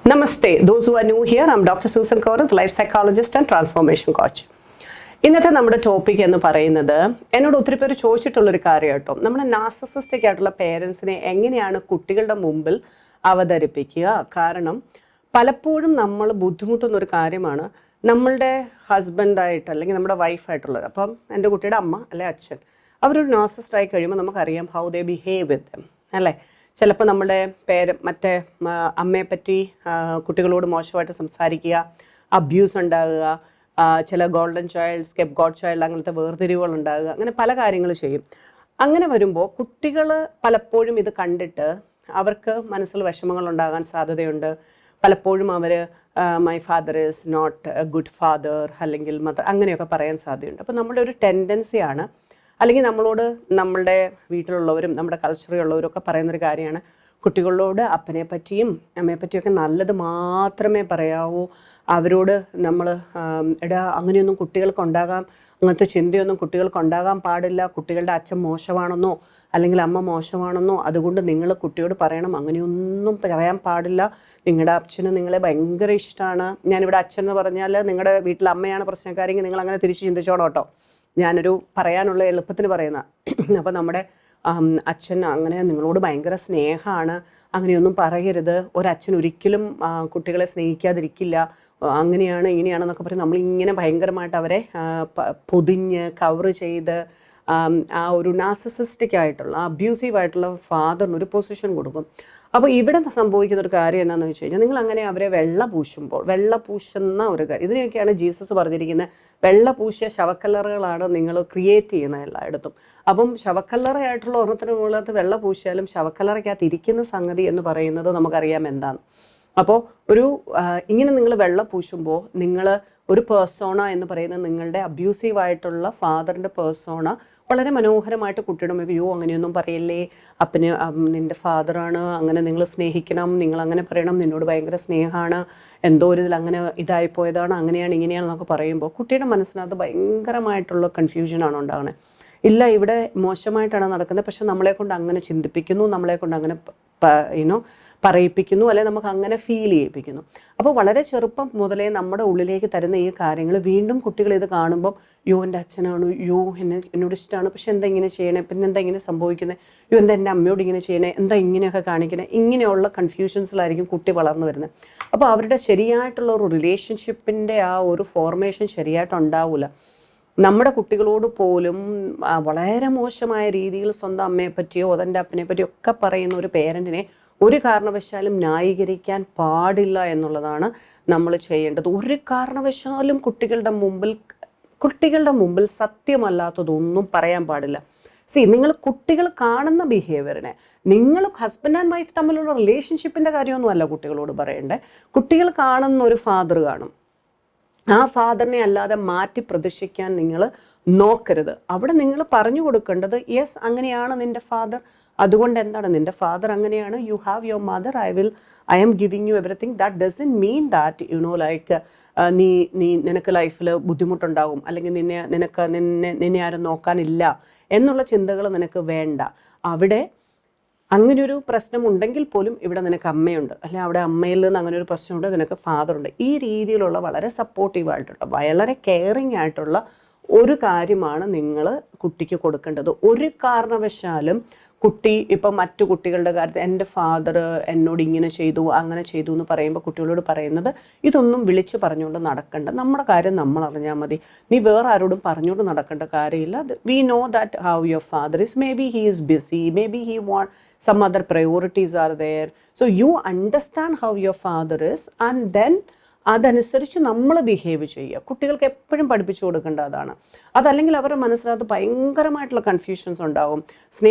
Namaste. Those who are new here, I'm Dr. Susan Kaur, life psychologist and transformation coach. ഇന്നത്തെ നമ്മുടെ topic എന്ന് പറയുന്നത് എന്നോട് ഒത്തിരി പേര് ചോദിച്ചിട്ടുള്ളൊരു കാര്യം കേട്ടോ. നമ്മുടെ നാർസിസിസ്റ്റിക് ആയിട്ടുള്ള പേരൻസിനെ എങ്ങനെയാണ് കുട്ടികളുടെ മുമ്പിൽ അവതരിപ്പിക്കുക? കാരണം പലപ്പോഴും നമ്മൾ ബുദ്ധിമുട്ടുന്ന ഒരു കാര്യമാണ് നമ്മളുടെ ഹസ്ബൻഡായിട്ട് അല്ലെങ്കിൽ നമ്മുടെ വൈഫായിട്ടുള്ളത്. അപ്പം എൻ്റെ കുട്ടിയുടെ അമ്മ അല്ലെ അച്ഛൻ അവരൊരു നാർസിസിസ്റ്റ് ആയി കഴിയുമ്പോൾ നമുക്കറിയാം ഹൗ ദേ ബിഹേവ് വിത്ത് ദം അല്ലേ. ചിലപ്പോൾ നമ്മുടെ മറ്റേ അമ്മയെ പറ്റി കുട്ടികളോട് മോശമായിട്ട് സംസാരിക്കുക, അബ്യൂസ് ഉണ്ടാകുക, ചില ഗോൾഡൻ ചൈൽഡ്, സ്കെപ്പ് ഗോഡ് ചൈൽഡ്, അങ്ങനത്തെ വേർതിരിവുകൾ ഉണ്ടാകുക, അങ്ങനെ പല കാര്യങ്ങൾ ചെയ്യും. അങ്ങനെ വരുമ്പോൾ കുട്ടികൾ പലപ്പോഴും ഇത് കണ്ടിട്ട് അവർക്ക് മനസ്സിൽ വിഷമങ്ങൾ ഉണ്ടാകാൻ സാധ്യതയുണ്ട്. പലപ്പോഴും അവർ my father is not a good father അല്ലെങ്കിൽ മദർ അങ്ങനെയൊക്കെ പറയാൻ സാധ്യതയുണ്ട്. അപ്പോൾ നമ്മുടെ ഒരു ടെൻഡൻസിയാണ്, അല്ലെങ്കിൽ നമ്മളോട് നമ്മളുടെ വീട്ടിലുള്ളവരും നമ്മുടെ കൾച്ചറിലുള്ളവരും ഒക്കെ പറയുന്നൊരു കാര്യമാണ്, കുട്ടികളോട് അപ്പനെ പറ്റിയും അമ്മയെ പറ്റിയൊക്കെ നല്ലത് മാത്രമേ പറയാവൂ. അവരോട് നമ്മൾ അങ്ങനെയൊന്നും കുട്ടികൾക്ക് ഉണ്ടാകാം, അങ്ങനത്തെ ചിന്തയൊന്നും കുട്ടികൾക്ക് ഉണ്ടാകാൻ പാടില്ല. കുട്ടികളുടെ അച്ഛൻ മോശമാണെന്നോ അല്ലെങ്കിൽ അമ്മ മോശമാണെന്നോ അതുകൊണ്ട് നിങ്ങൾ കുട്ടിയോട് പറയണം അങ്ങനെയൊന്നും പറയാൻ പാടില്ല. നിങ്ങളുടെ അച്ഛന് നിങ്ങളെ ഭയങ്കര ഇഷ്ടമാണ്. ഞാനിവിടെ അച്ഛൻ എന്ന് പറഞ്ഞാൽ നിങ്ങളുടെ വീട്ടിൽ അമ്മയാണ് പ്രശ്നക്കാരെങ്കിൽ നിങ്ങൾ അങ്ങനെ തിരിച്ച് ചിന്തിച്ചോണം കേട്ടോ. ഞാനൊരു പറയാനുള്ള എളുപ്പത്തിന് പറയുന്ന. അപ്പോൾ നമ്മുടെ അച്ഛൻ അങ്ങനെ നിങ്ങളോട് ഭയങ്കര സ്നേഹമാണ്, അങ്ങനെയൊന്നും പറയരുത്. ഒരച്ഛൻ ഒരിക്കലും കുട്ടികളെ സ്നേഹിക്കാതിരിക്കില്ല, അങ്ങനെയാണ് ഇങ്ങനെയാണെന്നൊക്കെ പറഞ്ഞ് നമ്മളിങ്ങനെ ഭയങ്കരമായിട്ട് അവരെ പൊതിഞ്ഞ് കവർ ചെയ്ത് ആ ഒരു നാർസിസിസ്റ്റിക് ആയിട്ടുള്ള അബ്യൂസീവ് ആയിട്ടുള്ള ഫാദറിന് ഒരു പൊസിഷൻ കൊടുക്കും. അപ്പോൾ ഇവിടെ സംഭവിക്കുന്ന ഒരു കാര്യം എന്താണെന്ന് വെച്ച് കഴിഞ്ഞാൽ, നിങ്ങൾ അങ്ങനെ അവരെ വെള്ള പൂശുന്ന ഒരു കാര്യം, ഇതിനെയൊക്കെയാണ് ജീസസ് പറഞ്ഞിരിക്കുന്നത്, വെള്ള പൂശിയ ശവക്കല്ലറുകളാണ് നിങ്ങൾ ക്രിയേറ്റ് ചെയ്യുന്നത് എല്ലായിടത്തും. അപ്പം ശവക്കല്ലറയായിട്ടുള്ള ഒരെണ്ണത്തിന് മുകളിലത്ത് വെള്ള പൂശിയാലും ശവക്കല്ലറയ്ക്കകത്ത് ഇരിക്കുന്ന സംഗതി എന്ന് പറയുന്നത് നമുക്കറിയാം എന്താണ്. അപ്പോൾ ഇങ്ങനെ നിങ്ങൾ വെള്ള പൂശുമ്പോൾ നിങ്ങൾ ഒരു പേഴ്സോണ എന്ന് പറയുന്നത് നിങ്ങളുടെ അബ്യൂസീവായിട്ടുള്ള ഫാദറിൻ്റെ പേഴ്സോണ വളരെ മനോഹരമായിട്ട് കുട്ടിയുടെ അയ്യോ അങ്ങനെയൊന്നും പറയല്ലേ, അപ്പന് നിൻ്റെ ഫാദറാണ്, അങ്ങനെ നിങ്ങൾ സ്നേഹിക്കണം, നിങ്ങൾ അങ്ങനെ പറയണം, നിന്നോട് ഭയങ്കര സ്നേഹമാണ്, എന്തോ ഒരു ഇതിൽ അങ്ങനെ ഇതായിപ്പോയതാണ്, അങ്ങനെയാണ് ഇങ്ങനെയാണെന്നൊക്കെ പറയുമ്പോൾ കുട്ടിയുടെ മനസ്സിനകത്ത് ഭയങ്കരമായിട്ടുള്ള കൺഫ്യൂഷനാണ് ഉണ്ടാകുന്നത്. ഇല്ല, ഇവിടെ മോശമായിട്ടാണ് നടക്കുന്നത്, പക്ഷെ നമ്മളെ കൊണ്ട് അങ്ങനെ ചിന്തിപ്പിക്കുന്നു, നമ്മളെ കൊണ്ട് അങ്ങനെ പറയിപ്പിക്കുന്നു, അല്ലെ നമുക്ക് അങ്ങനെ ഫീൽ ചെയ്യിപ്പിക്കുന്നു. അപ്പോൾ വളരെ ചെറുപ്പം മുതലേ നമ്മുടെ ഉള്ളിലേക്ക് തരുന്ന ഈ കാര്യങ്ങൾ വീണ്ടും കുട്ടികൾ ഇത് കാണുമ്പം എൻ്റെ അച്ഛനാണ്, എന്നോട് ഇഷ്ടമാണ്, പക്ഷെ എന്താ ഇങ്ങനെ ചെയ്യണേ, പിന്നെ എന്താ ഇങ്ങനെ സംഭവിക്കുന്നത്, എന്താ എൻ്റെ അമ്മയോട് ഇങ്ങനെ ചെയ്യണേ, എന്താ ഇങ്ങനെയൊക്കെ കാണിക്കണേ, ഇങ്ങനെയുള്ള കൺഫ്യൂഷൻസിലായിരിക്കും കുട്ടി വളർന്നു വരുന്നത്. അപ്പോൾ അവരുടെ ശരിയായിട്ടുള്ള ഒരു റിലേഷൻഷിപ്പിൻ്റെ ആ ഒരു ഫോർമേഷൻ ശരിയായിട്ട് ഉണ്ടാവില്ല. നമ്മുടെ കുട്ടികളോട് പോലും വളരെ മോശമായ രീതിയിൽ സ്വന്തം അമ്മയെ പറ്റിയോ തൻ്റെ അപ്പനെ പറ്റിയോ ഒക്കെ പറയുന്ന ഒരു പേരൻറ്റിനെ ഒരു കാരണവശാലും ന്യായീകരിക്കാൻ പാടില്ല എന്നുള്ളതാണ് നമ്മൾ ചെയ്യേണ്ടത്. ഒരു കാരണവശാലും കുട്ടികളുടെ മുമ്പിൽ സത്യമല്ലാത്തതൊന്നും പറയാൻ പാടില്ല. നിങ്ങൾ കുട്ടികൾ കാണുന്ന ബിഹേവിയറിനെ, നിങ്ങൾ ഹസ്ബൻഡ് ആൻഡ് വൈഫ് തമ്മിലുള്ള റിലേഷൻഷിപ്പിൻ്റെ കാര്യമൊന്നുമല്ല കുട്ടികളോട് പറയേണ്ടത്. കുട്ടികൾ കാണുന്ന ഒരു ഫാദർ കാണും, ആ ഫാദറിനെ അല്ലാതെ മാറ്റി പ്രതിഷ്ഠിക്കാൻ നിങ്ങൾ നോക്കരുത്. അവിടെ നിങ്ങൾ പറഞ്ഞു കൊടുക്കേണ്ടത് യെസ് അങ്ങനെയാണ് നിൻ്റെ ഫാദർ, അതുകൊണ്ട് എന്താണ് നിൻ്റെ ഫാദർ അങ്ങനെയാണ്, you have your mother, I am giving you everything. That doesn't mean that like നിനക്ക് ലൈഫിൽ ബുദ്ധിമുട്ടുണ്ടാകും, അല്ലെങ്കിൽ നിന്നെ ആരും നോക്കാനില്ല എന്നുള്ള ചിന്തകൾ നിനക്ക് വേണ്ട. അവിടെ അങ്ങനെയൊരു പ്രശ്നം ഉണ്ടെങ്കിൽ പോലും ഇവിടെ നിനക്ക് അമ്മയുണ്ട്, അല്ലെങ്കിൽ അവിടെ അമ്മയിൽ നിന്ന് അങ്ങനെ ഒരു പ്രശ്നമുണ്ട്, നിനക്ക് ഫാദറുണ്ട്. ഈ രീതിയിലുള്ള വളരെ സപ്പോർട്ടീവായിട്ടുള്ള വളരെ കെയറിങ് ആയിട്ടുള്ള ഒരു കാര്യമാണ് നിങ്ങൾ കുട്ടിക്ക് കൊടുക്കേണ്ടത്. ഒരു കാരണവശാലും കുട്ടി ഇപ്പം മറ്റു കുട്ടികളുടെ കാര്യത്തിൽ എൻ്റെ ഫാദർ എന്നോട് ഇങ്ങനെ ചെയ്തു അങ്ങനെ ചെയ്തു എന്ന് പറയുമ്പോൾ കുട്ടികളോട് പറയുന്നത് ഇതൊന്നും വിളിച്ച് പറഞ്ഞുകൊണ്ട് നടക്കണ്ട, നമ്മുടെ കാര്യം നമ്മൾ അറിഞ്ഞാൽ മതി, നീ വേറെ ആരോടും പറഞ്ഞുകൊണ്ട് നടക്കേണ്ട കാര്യമില്ല. We know that how your father is, may be he is BC, may be he want some other priorities are there, so you understand how your father is and then അതനുസരിച്ച് നമ്മൾ ബിഹേവ് ചെയ്യുക. കുട്ടികൾക്ക് എപ്പോഴും പഠിപ്പിച്ചു കൊടുക്കേണ്ട അതാണ്. അതല്ലെങ്കിൽ അവരുടെ മനസ്സിനകത്ത് ഭയങ്കരമായിട്ടുള്ള കൺഫ്യൂഷൻസ് ഉണ്ടാവും.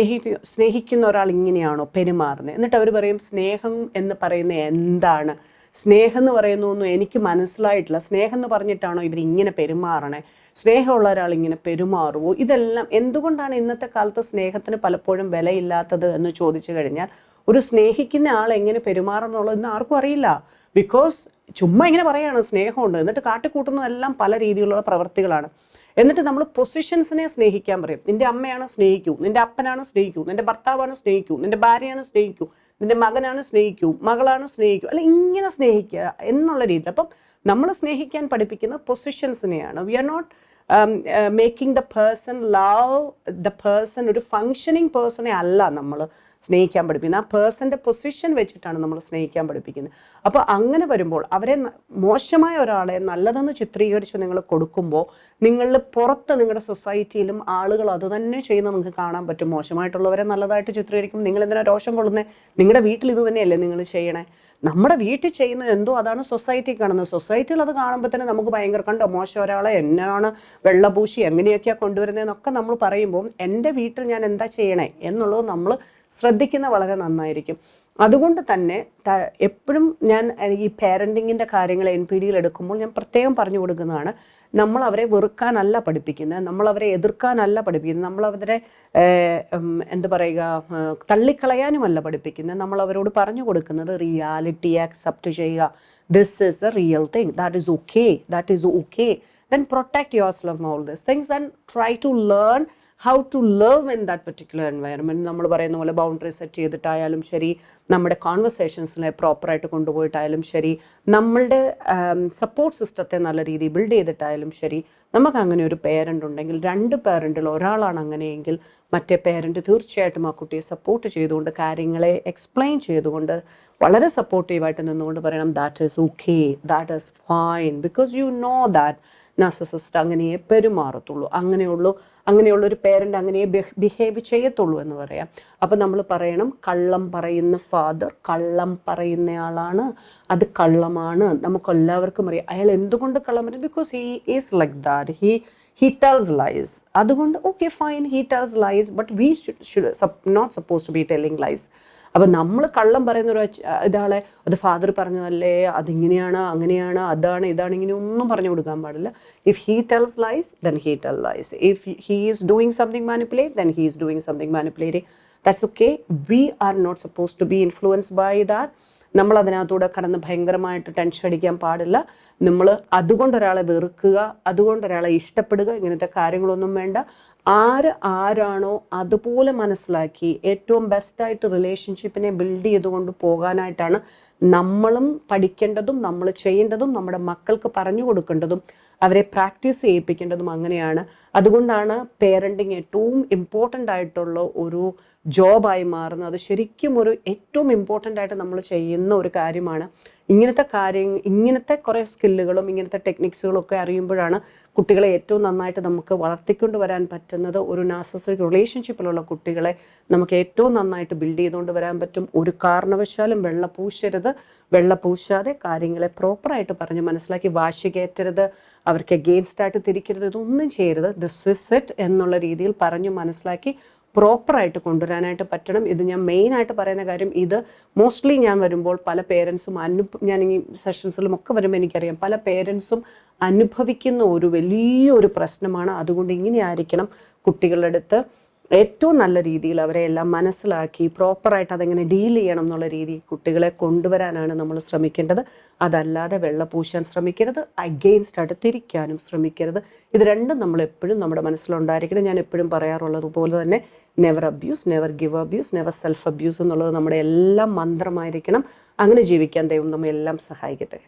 സ്നേഹിക്കുന്ന ഒരാൾ ഇങ്ങനെയാണോ പെരുമാറുന്നത്, എന്നിട്ട് അവർ പറയും സ്നേഹം എന്ന് പറയുന്നത് എന്താണ്, സ്നേഹം എന്ന് പറയുന്നൊന്നും എനിക്ക് മനസ്സിലായിട്ടില്ല, സ്നേഹം എന്ന് പറഞ്ഞിട്ടാണോ ഇവരിങ്ങനെ പെരുമാറണേ, സ്നേഹമുള്ള ഒരാൾ ഇങ്ങനെ പെരുമാറുമോ? ഇതെല്ലാം എന്തുകൊണ്ടാണ് ഇന്നത്തെ കാലത്ത് സ്നേഹത്തിന് പലപ്പോഴും വിലയില്ലാത്തത് എന്ന് ചോദിച്ചു കഴിഞ്ഞാൽ, ഒരു സ്നേഹിക്കുന്ന ആൾ എങ്ങനെ പെരുമാറണമെന്നുള്ളത് ഇന്ന് ആർക്കും അറിയില്ല. ബിക്കോസ് ചുമ്മാ ഇങ്ങനെ പറയാണ് സ്നേഹമുണ്ട്, എന്നിട്ട് കാട്ടിക്കൂട്ടുന്നതെല്ലാം പല രീതിയിലുള്ള പ്രവൃത്തികളാണ്. എന്നിട്ട് നമ്മൾ പൊസിഷൻസിനെ സ്നേഹിക്കാൻ പറയും. നിന്റെ അമ്മയാണ് സ്നേഹിക്കൂ, നിന്റെ അപ്പനാണ് സ്നേഹിക്കൂ, നിന്റെ ഭർത്താവാണ് സ്നേഹിക്കൂ, നിന്റെ ഭാര്യയാണ് സ്നേഹിക്കൂ, നിന്റെ മകനാണ് സ്നേഹിക്കൂ, മകളാണ് സ്നേഹിക്കൂ, അല്ല ഇങ്ങനെ സ്നേഹിക്കുക എന്നുള്ള രീതിയിൽ. അപ്പം നമ്മൾ സ്നേഹിക്കാൻ പഠിപ്പിക്കുന്ന പൊസിഷൻസിനെയാണ്. We are not making the person love the person. ഒരു ഫങ്ഷനിങ് പേഴ്സണെ അല്ല നമ്മൾ സ്നേഹിക്കാൻ പഠിപ്പിക്കുന്നത്, ആ പേഴ്സൻ്റെ പൊസിഷൻ വെച്ചിട്ടാണ് നമ്മൾ സ്നേഹിക്കാൻ പഠിപ്പിക്കുന്നത്. അപ്പോൾ അങ്ങനെ വരുമ്പോൾ അവരെ മോശമായ ഒരാളെ നല്ലതെന്ന് ചിത്രീകരിച്ച് നിങ്ങൾ കൊടുക്കുമ്പോൾ നിങ്ങളിൽ പുറത്ത് നിങ്ങളുടെ സൊസൈറ്റിയിലും ആളുകൾ അത് തന്നെ ചെയ്യുന്നത് നിങ്ങൾക്ക് കാണാൻ പറ്റും. മോശമായിട്ടുള്ളവരെ നല്ലതായിട്ട് ചിത്രീകരിക്കും. നിങ്ങൾ എന്തിനാ രോഷം കൊള്ളുന്നത്? നിങ്ങളുടെ വീട്ടിൽ ഇത് തന്നെയല്ലേ നിങ്ങൾ ചെയ്യണേ? നമ്മുടെ വീട്ടിൽ ചെയ്യുന്നത് എന്തോ അതാണ് സൊസൈറ്റി കാണുന്നത്. സൊസൈറ്റിയിൽ അത് കാണുമ്പോൾ തന്നെ നമുക്ക് ഭയങ്കര കണ്ടോ മോശം ഒരാളെ എന്നാണ് വെള്ളപൂശി എങ്ങനെയൊക്കെയാണ് കൊണ്ടുവരുന്നതെന്നൊക്കെ നമ്മൾ പറയുമ്പോൾ എൻ്റെ വീട്ടിൽ ഞാൻ എന്താ ചെയ്യണേ എന്നുള്ളത് നമ്മൾ ശ്രദ്ധിക്കുന്ന വളരെ നന്നായിരിക്കും. അതുകൊണ്ട് തന്നെ എപ്പോഴും ഞാൻ ഈ പാരൻറ്റിങ്ങിൻ്റെ കാര്യങ്ങൾ NPD-യിൽ എടുക്കുമ്പോൾ ഞാൻ പ്രത്യേകം പറഞ്ഞു കൊടുക്കുന്നതാണ്, നമ്മൾ അവരെ വെറുക്കാനല്ല പഠിപ്പിക്കുന്നത്, നമ്മൾ അവരെ എതിർക്കാനല്ല പഠിപ്പിക്കുന്നത്, നമ്മൾ അവരെ എന്താ പറയുക തള്ളിക്കളയാനുമല്ല പഠിപ്പിക്കുന്നത്. നമ്മൾ അവരോട് പറഞ്ഞു കൊടുക്കുന്നത് റിയാലിറ്റി അക്സെപ്റ്റ് ചെയ്യുക. This is a real thing, that is okay, that is okay. Then protect yourself from all these things and try to learn how to live in that particular environment. നമ്മൾ പറയുന്ന പോലെ boundary set ചെയ്തിട്ടായാലും ശരി, നമ്മുടെ കോൺവെർസേഷൻസിനെ പ്രോപ്പറായിട്ട് കൊണ്ടുപോയിട്ടായാലും ശരി, നമ്മളുടെ support സിസ്റ്റത്തെ നല്ല രീതിയിൽ ബിൽഡ് ചെയ്തിട്ടായാലും ശരി, നമുക്ക് അങ്ങനെ ഒരു പേരൻ്റ് ഉണ്ടെങ്കിൽ, 2 പേരൻറ്റിൽ ഒരാളാണ് അങ്ങനെയെങ്കിൽ മറ്റേ പേരൻറ്റ് തീർച്ചയായിട്ടും ആ കുട്ടിയെ സപ്പോർട്ട് ചെയ്തുകൊണ്ട് കാര്യങ്ങളെ എക്സ്പ്ലെയിൻ ചെയ്തുകൊണ്ട് വളരെ സപ്പോർട്ടീവായിട്ട് നിന്നുകൊണ്ട് പറയണം that is okay, that is fine, because you know that narcissist അങ്ങനെയേ പെരുമാറത്തുള്ളൂ, അങ്ങനെയുള്ളൊരു പേരൻ്റ് അങ്ങനെയേ ബിഹേവ് ചെയ്യത്തുള്ളൂ എന്ന് പറയാം. അപ്പം നമ്മൾ പറയണം കള്ളം പറയുന്ന ഫാദർ കള്ളം പറയുന്നയാളാണ്, അത് കള്ളമാണ്. നമുക്കെല്ലാവർക്കും അറിയാം അയാൾ എന്തുകൊണ്ട് കള്ളം പറയും. Because he is like that, he tells lies. അതുകൊണ്ട് okay fine, he tells lies, but we should not supposed to be telling lies. അപ്പം നമ്മൾ കള്ളം പറയുന്ന ഒരു ഇതാളെ അത് ഫാദർ പറഞ്ഞതല്ലേ, അതിങ്ങനെയാണ് അങ്ങനെയാണ് അതാണ് ഇതാണ് ഇങ്ങനെ ഒന്നും പറഞ്ഞു കൊടുക്കാൻ പാടില്ല. If he tells lies then he tell lies. If he is doing something manipulate then he is doing something manipulating. That's okay. We are not suppose to be influenced by that. നമ്മൾ അതിനകത്തൂടെ കടന്ന് ഭയങ്കരമായിട്ട് tension അടിക്കാൻ പാടില്ല. നമ്മൾ അതുകൊണ്ട് ഒരാളെ വെറുക്കുക, അതുകൊണ്ട് ഒരാളെ ഇഷ്ടപ്പെടുക, ഇങ്ങനത്തെ കാര്യങ്ങളൊന്നും വേണ്ട. ആരാണോ അതുപോലെ മനസ്സിലാക്കി ഏറ്റവും ബെസ്റ്റായിട്ട് റിലേഷൻഷിപ്പിനെ ബിൽഡ് ചെയ്തുകൊണ്ട് പോകാനായിട്ടാണ് നമ്മളും പഠിക്കേണ്ടതും നമ്മൾ ചെയ്യേണ്ടതും നമ്മുടെ മക്കൾക്ക് പറഞ്ഞു കൊടുക്കേണ്ടതും അവരെ പ്രാക്ടീസ് ചെയ്യിപ്പിക്കേണ്ടതും അങ്ങനെയാണ്. അതുകൊണ്ടാണ് പേരൻറ്റിങ് ഏറ്റവും ഇമ്പോർട്ടൻ്റ് ആയിട്ടുള്ള ഒരു ജോബായി മാറുന്നത്. അത് ശരിക്കും ഒരു ഏറ്റവും ഇമ്പോർട്ടൻ്റ് ആയിട്ട് നമ്മൾ ചെയ്യുന്ന ഒരു കാര്യമാണ്. ഇങ്ങനത്തെ കുറേ സ്കില്ലുകളും ഇങ്ങനത്തെ ടെക്നിക്സുകളും ഒക്കെ അറിയുമ്പോഴാണ് കുട്ടികളെ ഏറ്റവും നന്നായിട്ട് നമുക്ക് വളർത്തിക്കൊണ്ട് വരാൻ പറ്റുന്നത്. ഒരു നാർസിസിസ്റ്റിക് റിലേഷൻഷിപ്പിലുള്ള കുട്ടികളെ നമുക്ക് ഏറ്റവും നന്നായിട്ട് ബിൽഡ് ചെയ്തുകൊണ്ട് വരാൻ പറ്റും. ഒരു കാരണവശാലും വെള്ളപൂശാതെ കാര്യങ്ങളെ പ്രോപ്പറായിട്ട് പറഞ്ഞ് മനസ്സിലാക്കി വാശി കയറ്റരുത്, അവർക്ക് അഗെയിൻസ്റ്റായിട്ട് തിരിക്കരുത്, ഇതൊന്നും ചെയ്യരുത്. ദിസ് ഇസ് ഇറ്റ് എന്നുള്ള രീതിയിൽ പറഞ്ഞ് മനസ്സിലാക്കി പ്രോപ്പറായിട്ട് കൊണ്ടുവരാനായിട്ട് പറ്റണം. ഇത് ഞാൻ മെയിനായിട്ട് പറയുന്ന കാര്യം. ഇത് മോസ്റ്റ്ലി ഞാൻ വരുമ്പോൾ പല പേരൻസും ഞാൻ ഈ സെഷൻസിലും ഒക്കെ വരുമ്പോൾ എനിക്കറിയാം പല പേരൻസും അനുഭവിക്കുന്ന ഒരു വലിയൊരു പ്രശ്നമാണ്. അതുകൊണ്ട് ഇങ്ങനെയായിരിക്കണം കുട്ടികളുടെ അടുത്ത് ഏറ്റവും നല്ല രീതിയിൽ അവരെ എല്ലാം മനസ്സിലാക്കി പ്രോപ്പറായിട്ട് അതെങ്ങനെ ഡീൽ ചെയ്യണം എന്നുള്ള രീതിയിൽ കുട്ടികളെ കൊണ്ടുവരാനാണ് നമ്മൾ ശ്രമിക്കേണ്ടത്. അതല്ലാതെ വെള്ളപൂശാൻ ശ്രമിക്കരുത്, അഗെയിൻസ്റ്റായിട്ട് തിരിക്കാനും ശ്രമിക്കരുത്. ഇത് രണ്ടും നമ്മൾ എപ്പോഴും നമ്മുടെ മനസ്സിലുണ്ടായിരിക്കണം. ഞാൻ എപ്പോഴും പറയാറുള്ളത് പോലെ തന്നെ never abuse, never give abuse, never self abuse എന്നുള്ളത് നമ്മുടെ എല്ലാം മന്ത്രമായിരിക്കണം. അങ്ങനെ ജീവിക്കാൻ ദൈവം നമ്മെ എല്ലാം സഹായിക്കട്ടെ.